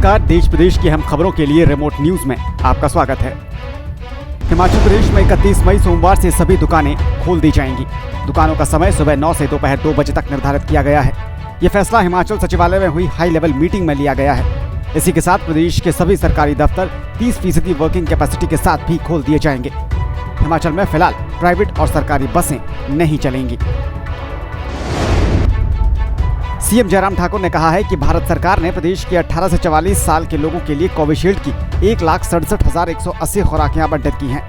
नमस्कार, देश प्रदेश की अहम खबरों के लिए रिमोट न्यूज में आपका स्वागत है। हिमाचल प्रदेश में 31 मई सोमवार से सभी दुकानें खोल दी जाएंगी। दुकानों का समय सुबह 9 से दोपहर 2 बजे तक निर्धारित किया गया है। ये फैसला हिमाचल सचिवालय में हुई हाई लेवल मीटिंग में लिया गया है। इसी के साथ प्रदेश के सभी सरकारी दफ्तर 30% वर्किंग कैपेसिटी के साथ भी खोल दिए जाएंगे। हिमाचल में फिलहाल प्राइवेट और सरकारी बसें नहीं चलेंगी। सीएम जयराम ठाकुर ने कहा है कि भारत सरकार ने प्रदेश के 18 से 44 साल के लोगों के लिए कोविशील्ड की 1,67,180 खुराकें आवंटित की हैं।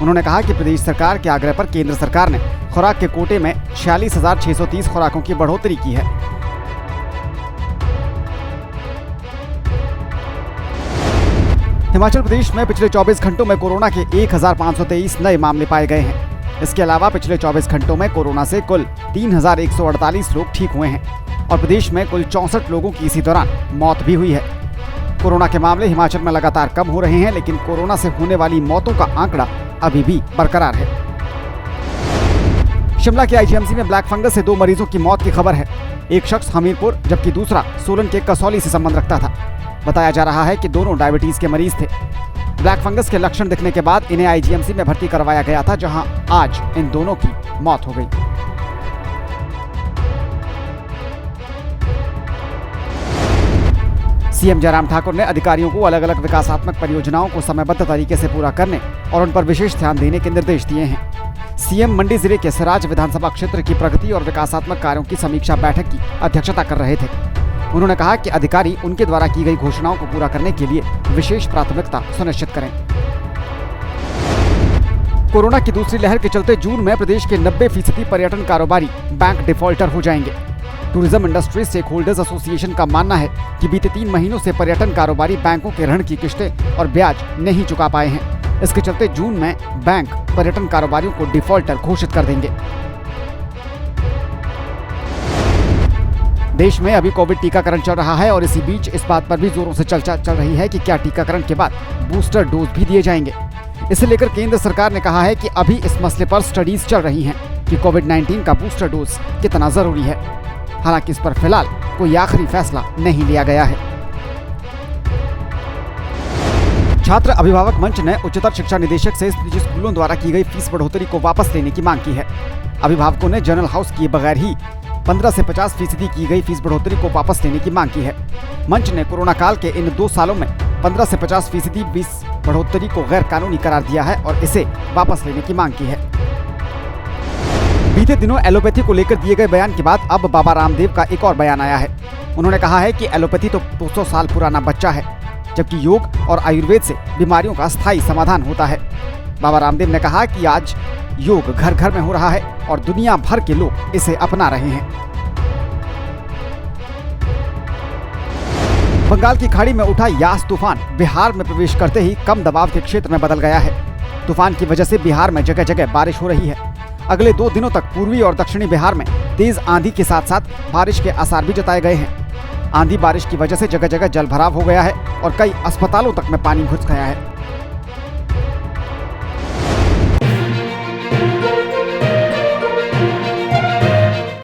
उन्होंने कहा कि प्रदेश सरकार के आग्रह पर केंद्र सरकार ने खुराक के कोटे में 46,630 खुराकों की बढ़ोतरी की है। हिमाचल प्रदेश में पिछले 24 घंटों में कोरोना के 1,523 नए मामले पाए गए हैं। इसके अलावा पिछले 24 घंटों में कोरोना से कुल 3,148 लोग ठीक हुए हैं और प्रदेश में कुल 64 लोगों की इसी दौरान मौत भी हुई है। कोरोना के मामले हिमाचल में लगातार कम हो रहे हैं, लेकिन कोरोना से होने वाली मौतों का आंकड़ा अभी भी बरकरार है। शिमला के आईजीएमसी में ब्लैक फंगस से 2 मरीजों की मौत की खबर है। एक शख्स हमीरपुर जबकि दूसरा सोलन के कसौली से संबंध रखता था। बताया जा रहा है कि दोनों डायबिटीज के मरीज थे। ब्लैक फंगस के लक्षण दिखने के बाद इन्हें आईजीएमसी में भर्ती करवाया गया था, जहां आज इन दोनों की मौत हो गई। सीएम जयराम ठाकुर ने अधिकारियों को अलग अलग विकासात्मक परियोजनाओं को समयबद्ध तरीके से पूरा करने और उन पर विशेष ध्यान देने के निर्देश दिए हैं। सीएम मंडी जिले के सराज विधानसभा क्षेत्र की प्रगति और विकासात्मक कार्यों की समीक्षा बैठक की अध्यक्षता कर रहे थे। उन्होंने कहा कि अधिकारी उनके द्वारा की गई घोषणाओं को पूरा करने के लिए विशेष प्राथमिकता सुनिश्चित करें। कोरोना की दूसरी लहर के चलते जून में प्रदेश के 90% पर्यटन कारोबारी बैंक डिफॉल्टर हो जाएंगे। Tourism industry stake holders association का मानना है कि बीते 3 महीनों से पर्यटन कारोबारी बैंकों के ऋण की किस्तें और ब्याज नहीं चुका पाए हैं। इसके चलते जून में बैंक पर्यटन कारोबारियों को डिफॉल्टर घोषित कर देंगे। देश में अभी कोविड टीकाकरण चल रहा है और इसी बीच इस बात पर भी जोरों से चर्चा चल रही है कि क्या टीकाकरण के बाद बूस्टर डोज भी दिए जाएंगे। इसे लेकर केंद्र सरकार ने कहा है कि अभी इस मसले पर स्टडीज चल रही हैं कि कोविड-19 का बूस्टर डोज कितना जरूरी है। हालांकि इस पर फिलहाल कोई आखिरी फैसला नहीं लिया गया है। छात्र अभिभावक मंच ने उच्चतर शिक्षा निदेशक से निजी स्कूलों द्वारा की गई फीस बढ़ोतरी को वापस लेने की मांग की है। अभिभावकों ने जनरल हाउस किए बगैर ही 15 से 50% की गई फीस बढ़ोतरी को वापस लेने की मांग की है। मंच ने कोरोना काल के इन 2 सालों में 15 से 50% फीस बढ़ोतरी को गैर कानूनी करार दिया है और इसे वापस लेने की मांग की है। बीते दिनों एलोपैथी को लेकर दिए गए बयान के बाद अब बाबा रामदेव का एक और बयान आया है। उन्होंने कहा है कि एलोपैथी तो 200 साल पुराना बच्चा है, जबकि योग और आयुर्वेद से बीमारियों का स्थायी समाधान होता है। बाबा रामदेव ने कहा कि आज योग घर घर में हो रहा है और दुनिया भर के लोग इसे अपना रहे हैं। बंगाल की खाड़ी में उठा यास तूफान बिहार में प्रवेश करते ही कम दबाव के क्षेत्र में बदल गया है। तूफान की वजह से बिहार में जगह जगह बारिश हो रही है। अगले 2 दिनों तक पूर्वी और दक्षिणी बिहार में तेज आंधी के साथ साथ बारिश के आसार भी जताए गए हैं। आंधी बारिश की वजह से जगह जगह जल भराव हो गया है और कई अस्पतालों तक में पानी घुस गया है।